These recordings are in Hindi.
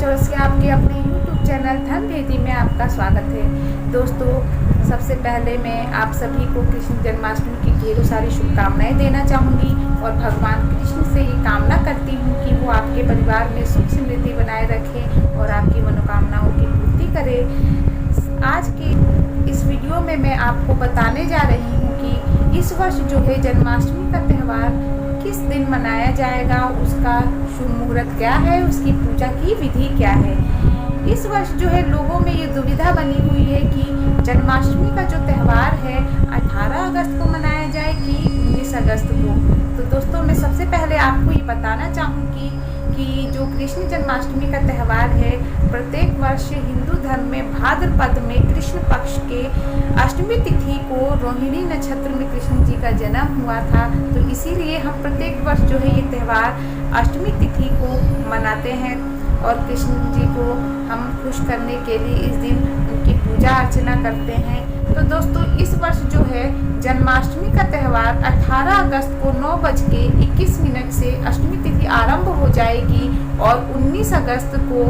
चौरसिया आपके अपने YouTube चैनल धनवेदी में आपका स्वागत है। दोस्तों, सबसे पहले मैं आप सभी को कृष्ण जन्माष्टमी की ढेरों सारी शुभकामनाएं देना चाहूँगी और भगवान कृष्ण से ये कामना करती हूँ कि वो आपके परिवार में सुख समृद्धि बनाए रखें और आपकी मनोकामनाओं की पूर्ति करे। आज की इस वीडियो में मैं आपको बताने जा रही हूँ कि इस वर्ष जो है जन्माष्टमी का त्यौहार किस दिन मनाया जाएगा, उसका शुभ मुहूर्त क्या है, उसकी पूजा की विधि क्या है। इस वर्ष जो है लोगों में ये दुविधा बनी हुई है कि जन्माष्टमी का जो त्यौहार है 18 अगस्त को मनाया जाए कि 19 अगस्त को। तो दोस्तों, मैं सबसे पहले आपको ये बताना चाहूँगी कि जो कृष्ण जन्माष्टमी का त्यौहार है प्रत्येक वर्ष हिंदू धर्म में भाद्रपद में कृष्ण पक्ष के अष्टमी तिथि को रोहिणी नक्षत्र में कृष्ण जी का जन्म हुआ था। तो इसीलिए हम प्रत्येक वर्ष जो है ये त्यौहार अष्टमी तिथि को मनाते हैं और कृष्ण जी को हम खुश करने के लिए इस दिन उनकी पूजा अर्चना करते हैं। तो दोस्तों, इस वर्ष जो है जन्माष्टमी का त्यौहार 18 अगस्त को 9:21 से अष्टमी तिथि आरंभ हो जाएगी और 19 अगस्त को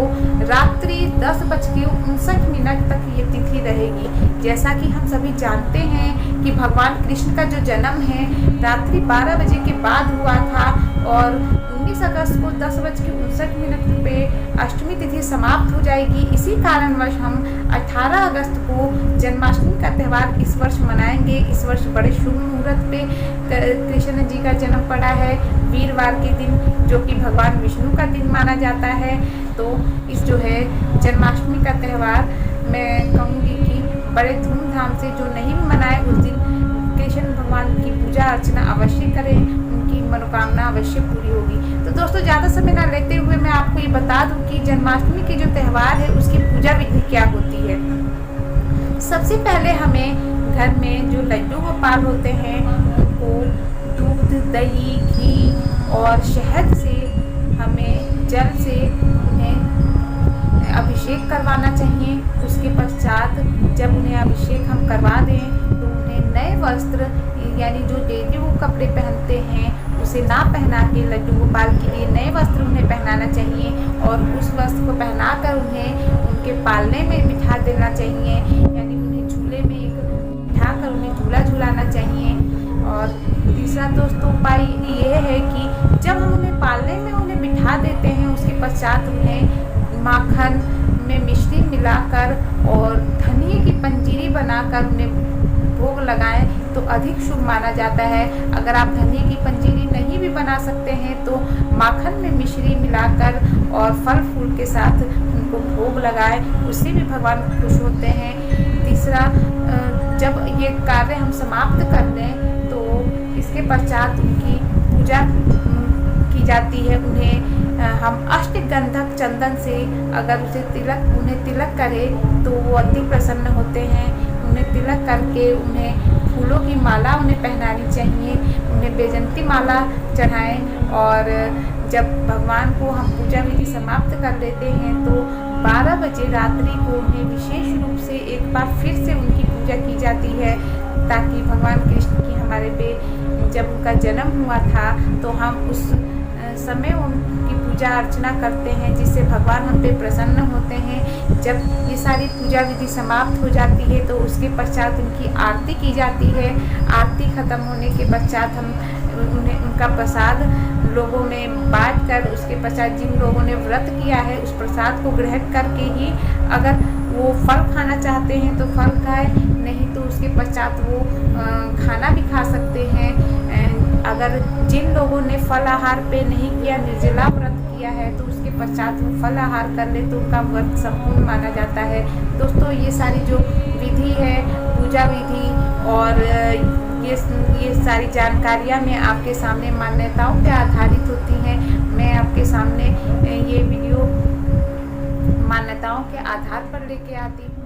रात्रि 10:59 तक ये तिथि रहेगी। जैसा कि हम सभी जानते हैं कि भगवान कृष्ण का जो जन्म है रात्रि 12 बजे के बाद हुआ था और 19 अगस्त को 10:59 पे अष्टमी तिथि समाप्त हो जाएगी। इसी कारणवश हम 18 अगस्त को जन्माष्टमी का त्यौहार इस वर्ष मनाएंगे। इस वर्ष बड़े शुभ मुहूर्त पे कृष्ण जी का जन्म पड़ा है, वीरवार के दिन, जो कि भगवान विष्णु का दिन माना जाता है। तो इस जो है जन्माष्टमी का त्यौहार मैं कहूँगी कि बड़े धूमधाम से, जो नहीं मनाए उस दिन कृष्ण भगवान की पूजा अर्चना अवश्य करें, उनकी मनोकामना अवश्य पूरी होगी। तो दोस्तों, ज़्यादा समय ना लेते हुए मैं आपको ये बता दूं कि जन्माष्टमी के जो त्यौहार है उसकी पूजा विधि क्या होती है। सबसे पहले हमें घर में जो लड्डू गोपाल होते हैं उनको दूध, दही, घी और शहद से हमें जल से उन्हें अभिषेक करवाना चाहिए। उसके पश्चात जब उन्हें अभिषेक हम करवा दें तो उन्हें नए वस्त्र, यानी जो डेली वो कपड़े पहनते हैं उसे ना पहना के लड्डू गोपाल के लिए नए वस्त्र उन्हें पहनाना चाहिए और उस वस्त्र को पहनाकर उन्हें उनके पालने में बिठा देना चाहिए, यानी उन्हें झूले में बिठाकर उन्हें झूला झूलाना चाहिए। और तीसरा दोस्तों उपाय ये है कि जब हम उन्हें पालने में उन्हें बिठा देते हैं उसके पश्चात उन्हें माखन में मिश्री मिलाकर और धनिये की पंजीरी बनाकर उन्हें भोग लगाएं तो अधिक शुभ माना जाता है। अगर आप धनिये की पंजीरी नहीं भी बना सकते हैं तो माखन में मिश्री मिलाकर और फल फूल के साथ उनको भोग लगाएं, उससे भी भगवान खुश होते हैं। तीसरा, जब ये कार्य हम समाप्त कर दें तो इसके पश्चात उनकी पूजा की जाती है। उन्हें हम अष्टगंधक चंदन से अगर उन्हें तिलक करें तो वो अति प्रसन्न होते हैं। उन्हें तिलक करके उन्हें फूलों की माला उन्हें पहनानी चाहिए, उन्हें बेजंती माला चढ़ाएं और जब भगवान को हम पूजा विधि समाप्त कर देते हैं तो 12 बजे रात्रि को उन्हें विशेष रूप से एक बार फिर से उनकी पूजा की जाती है, ताकि भगवान कृष्ण की हमारे पे जब उनका जन्म हुआ था तो हम उस समय उनकी पूजा अर्चना करते हैं, जिससे भगवान हम पे प्रसन्न होते हैं। जब ये सारी पूजा विधि समाप्त हो जाती है तो उसके पश्चात उनकी आरती की जाती है। आरती खत्म होने के पश्चात हम उनका प्रसाद लोगों में बांट कर, उसके पश्चात जिन लोगों ने व्रत किया है उस प्रसाद को ग्रहण करके ही अगर वो फल खाना चाहते हैं तो फल खाएं, नहीं तो उसके पश्चात वो खाना भी खा सकते हैं। अगर जिन लोगों ने फल आहार पे नहीं किया, निर्जला व्रत किया है, तो उसके पश्चात वो फल आहार कर ले तो उनका व्रत संपूर्ण माना जाता है। दोस्तों, ये सारी जो विधि है, पूजा विधि और ये सारी जानकारियाँ मैं आपके सामने मान्यताओं पे आधारित होती हैं। मैं आपके सामने ये वीडियो मान्यताओं के आधार पर लेके आती हूँ।